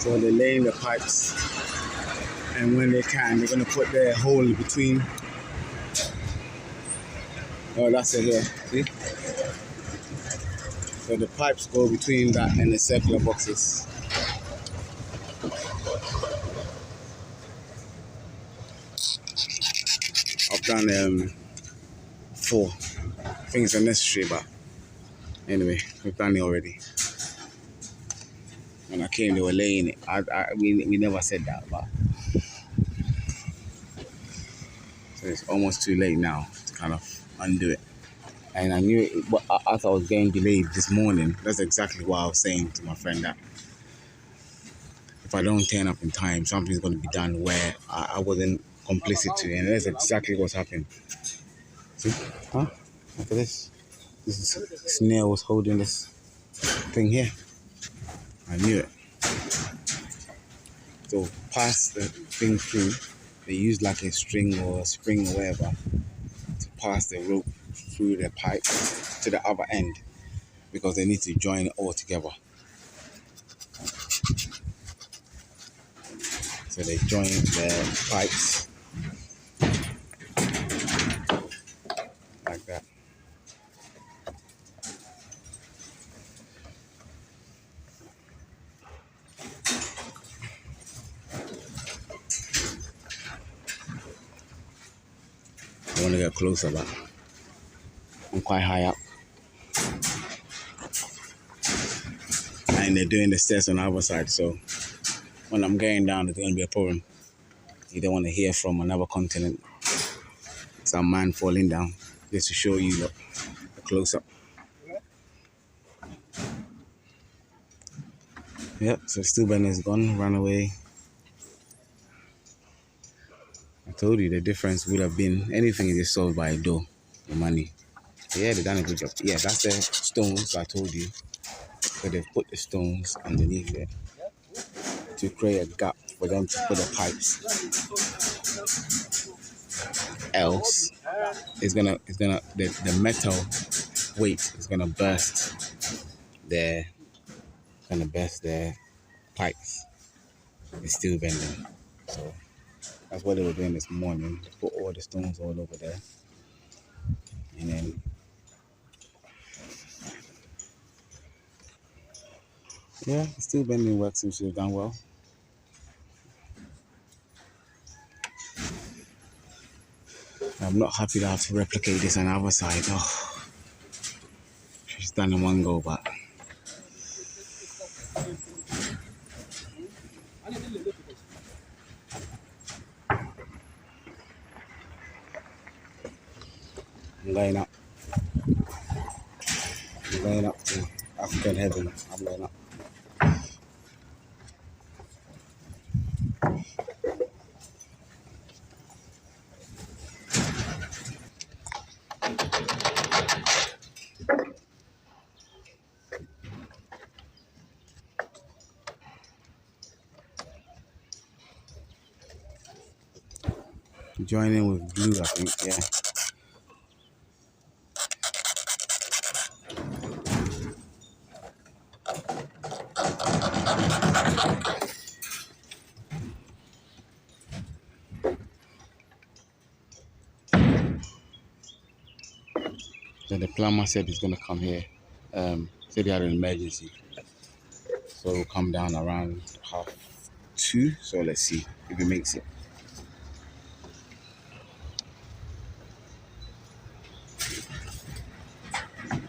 So they're laying the pipes, and when they can, they're gonna put their hole between. Oh, that's it here. See? So the pipes go between that and the circular boxes. I've done 4 things are necessary, but anyway, we've done it already. When I came, they were laying it. We never said that, but so it's almost too late now to kind of undo it. And I knew it, but as I was getting delayed this morning, that's exactly what I was saying to my friend, that if I don't turn up in time, something's going to be done where I wasn't complicit to, and that's exactly what's happened. See? Huh? Look at this. This snail was holding this thing here. I knew it. So pass the thing through. They use like a string or a spring or whatever to pass the rope through the pipe to the other end, because they need to join it all together. So they join the pipes like that. I want to get closer, but I'm quite high up. And they're doing the stairs on the other side, so when I'm going down, it's going to be a problem. You don't want to hear from another continent some man falling down, just to show you the close-up. Yep, so Stu Bennett's gone, ran away. I told you the difference would have been anything is solved by a door, the money. So yeah, they've done a good job. Yeah, that's the stones I told you. So they've put the stones underneath it to create a gap for them to put the pipes. Else, the metal weight is gonna burst their pipes. It's still bending. So that's what they were doing this morning. They put all the stones all over there, and then yeah, still bending work seems to have done well. I'm not happy that I have to replicate this on the other side. Oh, she's done in one go, but I'm going up. I'm going up to African heaven. I'm going up. Joining with glue, I think, yeah. Then the plumber said he's gonna come here. Said he had an emergency, so we'll come down around 2:30. So let's see if he makes it.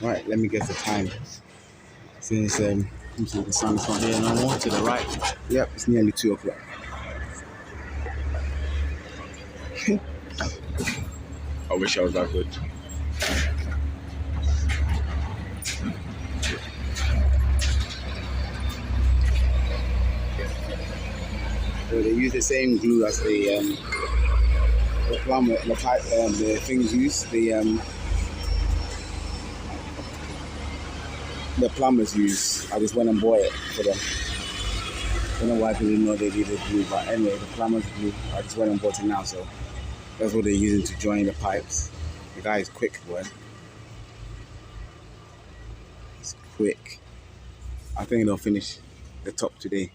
Right, let me get the time. Since the sun's not here no more, to the right. Yep, it's nearly 2 o'clock. I wish I was that good. So they use the same glue as the plumber, the pipe, the things used. The plumbers use. I just went and bought it for them. I don't know why they didn't know they needed glue, but anyway, the plumbers glue. I just went and bought it now, so that's what they're using to join the pipes. The guy is quick, boy. It's quick. I think they'll finish the top today.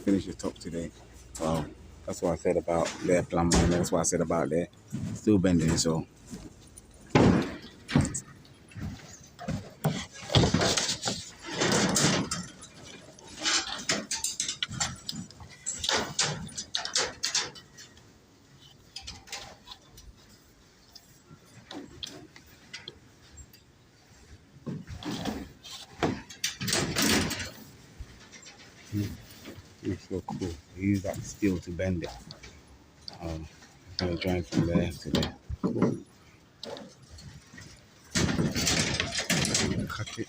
finish the top today. Well, that's what I said about their plumber, and that's what I said about their still bending. So it's so cool. We use that steel to bend it. I'm gonna join from there to there. Cool. Cut it.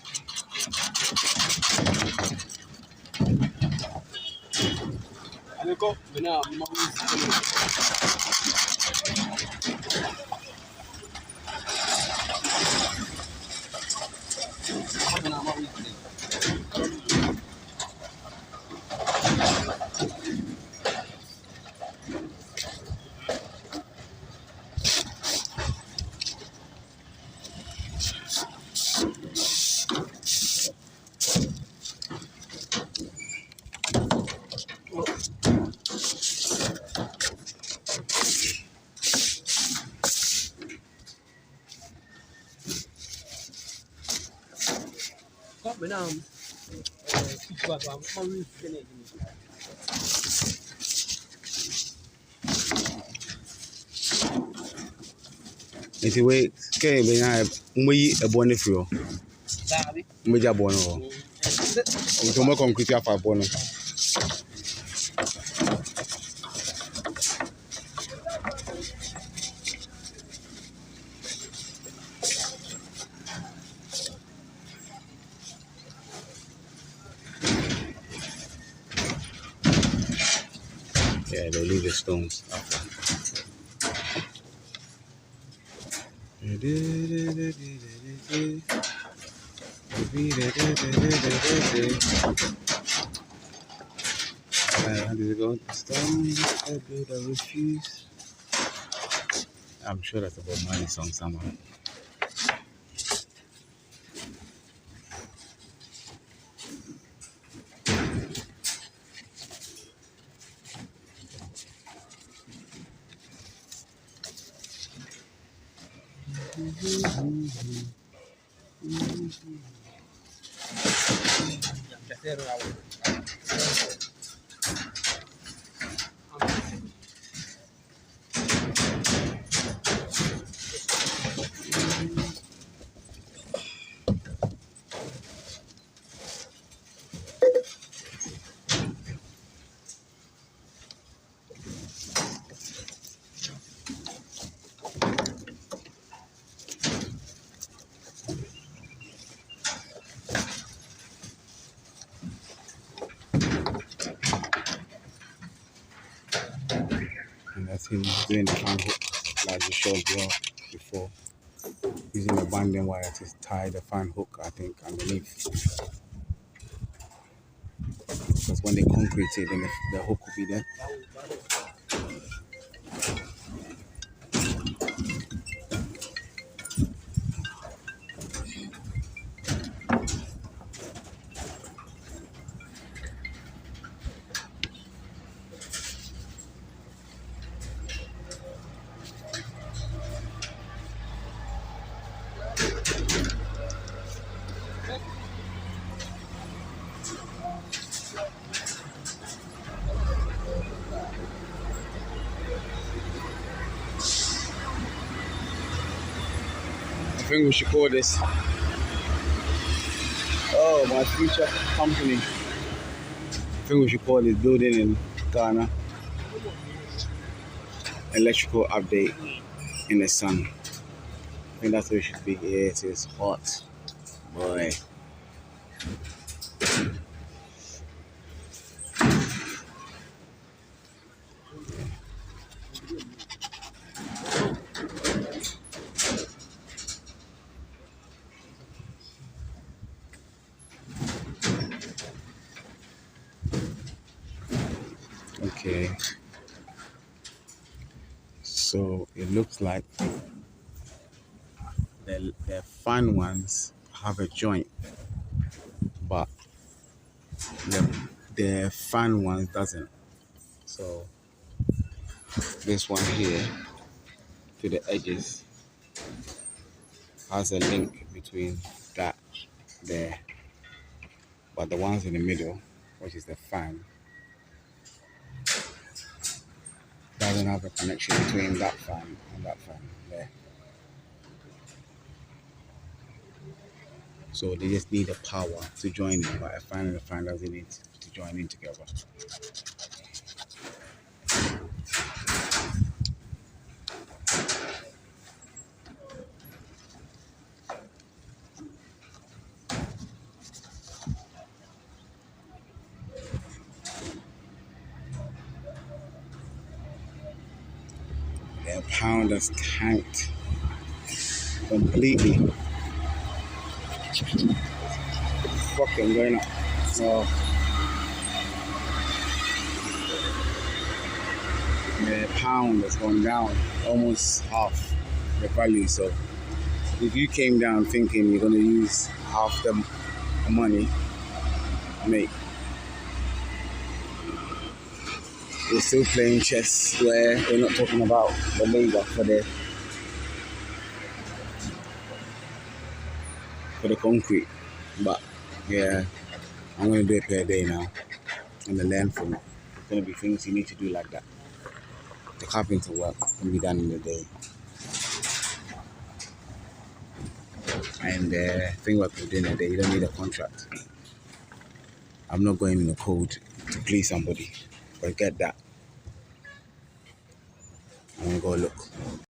Nti wei kɛ bɛnya mmoyi ɛboɔ no firi hɔ mmɛgya aboɔ no hɔ nti wɔmmɛ concrete afa aboɔ no. Yeah, they leave the stones after. How did it go? Stones, I build, I refuse. I'm sure that's a Bob Marley song somewhere. And that's him doing the fan hook like we showed you before. Using a binding wire to tie the fan hook, I think, underneath. Because when they concrete it, then the hook will be there. I think we should call this, oh, my future company. I think we should call this building in Ghana electrical update in the sun. I think that's what it should be. Yeah, it is hot, boy. Okay, so it looks like the fan ones have a joint, but the the fan one doesn't. So this one here to the edges has a link between that there, but the ones in the middle, which is the fan, doesn't have a connection between that fan and that fan there. So they just need a power to join in, but a fan and a fan doesn't need to join in together. The pound has tanked completely. Fucking going up. So the pound has gone down almost half the value. So if you came down thinking you're gonna use half the money, mate, we're still playing chess where we're not talking about the labor for the concrete. But yeah, I'm gonna do it per day now. I'm gonna learn from it. There's gonna be things you need to do like that. The carpenter work can be done in the day. And thing work can be done in the day. You don't need a contract. I'm not going in the code to please somebody. Forget that. I'm gonna go look.